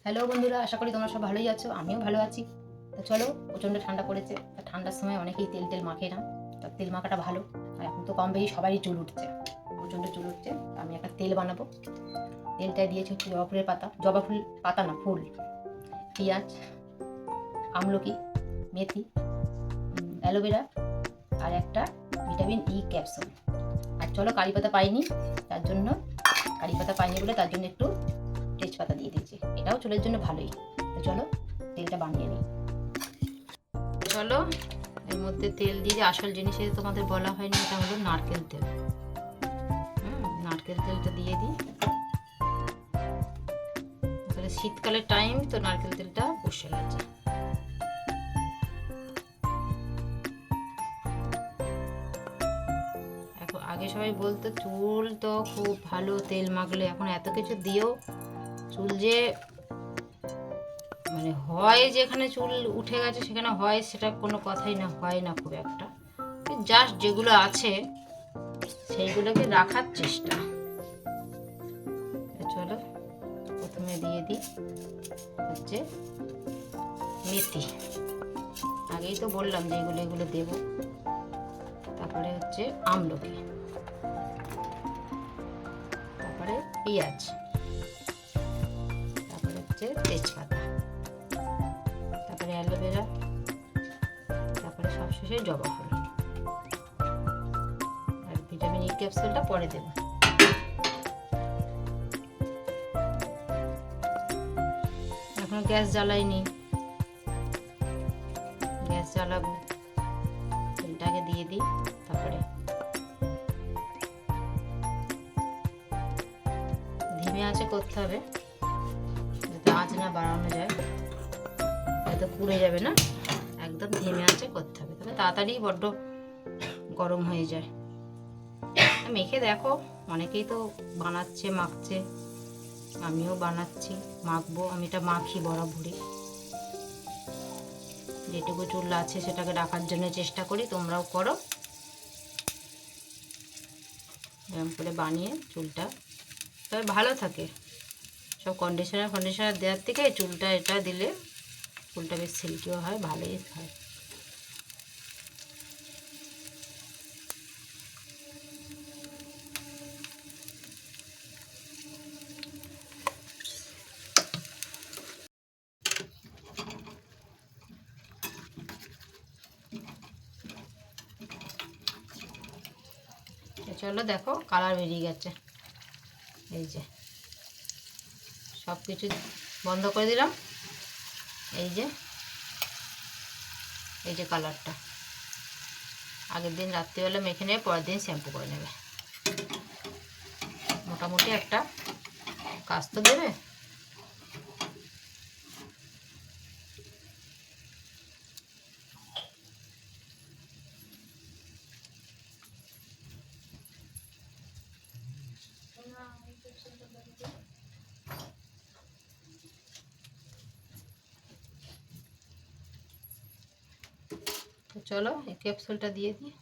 Hello বন্ধুরা, আশা করি তোমরা সব ভালোই আছো। আমিও ভালো আছি। তো চলো, প্রচণ্ড ঠান্ডা পড়েছে। ঠান্ডার সময় অনেকেই তেল টেল মাখে না। তা তেল মাখাটা ভালো। আর এখন তো কম বেশি সবারই চুল উঠছে, প্রচণ্ড চুল উঠছে। আমি একটা তেল বানাবো। তেলটায় দিয়েছি হচ্ছে জবা ফুলের পাতা, জবা ফুল পাতা না ফুল, পেঁয়াজ, আমলকি, মেথি, অ্যালোভেরা আর একটা ভিটামিন ই ক্যাপসুল। আর চলো, কারি পাতা পাইনি, তার জন্য তার জন্য একটু তেজপাতা দিয়ে দিয়েছি। এটাও চুলের জন্য ভালোই। তো চলো তেলটা বানিয়ে নিই। চলো, এর মধ্যে তেল দিয়ে আসল জিনিসে তোমাদের বলা হয়নি, এটা হলো নারকেল তেল। নারকেল তেলটা দিয়ে দিই। আসলে শীতকালের টাইম তো নারকেল তেলটা বসে গেছে। এখন আগে সবাই বলতো চুল তো খুব ভালো তেল মাখলে, এখন এত কিছু দিয়েও চুল যে মানে হয় যেখানে চুল উঠে গেছে সেখানে হয়, সেটা কোনো কথাই না, হয় না খুব একটা। জাস্ট যেগুলো আছে সেইগুলোকে রাখার চেষ্টা। চলো, প্রথমে দিয়ে দিই হচ্ছে মেথি। আগেই তো বললাম যে এগুলো দেবো। তারপরে হচ্ছে আমলকি, তারপরে পেঁয়াজ, তারপরে হচ্ছে তেজপাতা, তারপরে অ্যালোভেরা, তারপরে সবশেষে জবা ফুল। আর ভিটামিন ই ক্যাপসুলটা পরে দেবো। এখন গ্যাস জ্বালাইনি, গ্যাস জ্বালাবো। তেলটাকে দিয়ে দিই। তারপরে ধিমে আঁচে করতে হবে, যাতে আঁচ না বাড়ানো যায়, হয়তো পুড়ে যাবে না। একদম ধিমে আঁচে করতে হবে, তবে তাড়াতাড়ি বড্ড গরম হয়ে যায়। মেখে দেখো, অনেকেই তো বানাচ্ছে, মাখছে। আমিও বানাচ্ছি, মাখবো। আমি এটা মাখি বরাবরই। যেটুকু চুল আছে সেটাকে রাখার জন্য চেষ্টা করি, তোমরাও করো। এরকম করে বানিয়ে চুলটা তবে ভালো থাকে। সব কন্ডিশনার দেওয়ার থেকে চুলটা এটা দিলে চুলটা বেশ সিল্কিও হয়, ভালোই হয়। চলো দেখো, কালার বেরিয়ে গেছে। এই যে সব কিছু বন্ধ করে দিলাম। এই যে কালারটা। আগের দিন রাত্রিবেলা মেখে নেবে, পরের দিন শ্যাম্পু করে নেবে। মোটামুটি একটা কাজ তো দেবে। তো চলো, এই ক্যাপসুলটা দিয়ে দিই।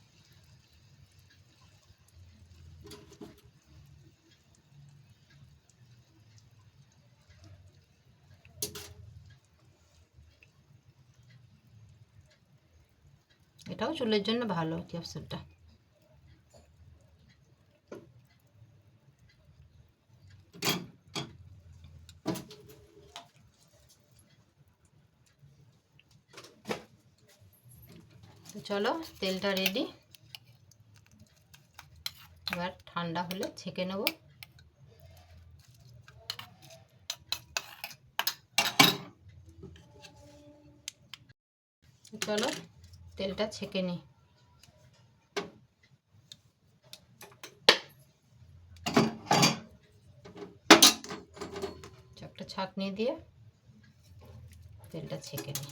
এটাও চুলের জন্য ভালো ক্যাপসুলটা। তো চলো, তেলটা রেডি। এবার ঠান্ডা হলে ছেঁকে নেব। চলো তেলটা ছেঁকে নিই। একটা ছাঁকনি দিয়ে তেলটা ছেঁকে নিই।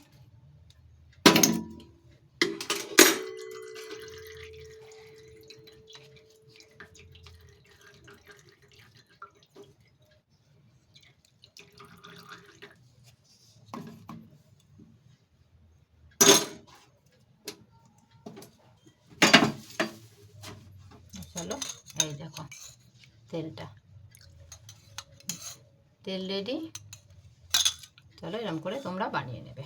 চলো, এই দেখো তেল রেডি। চলো এরকম করে তোমরা বানিয়ে নেবে।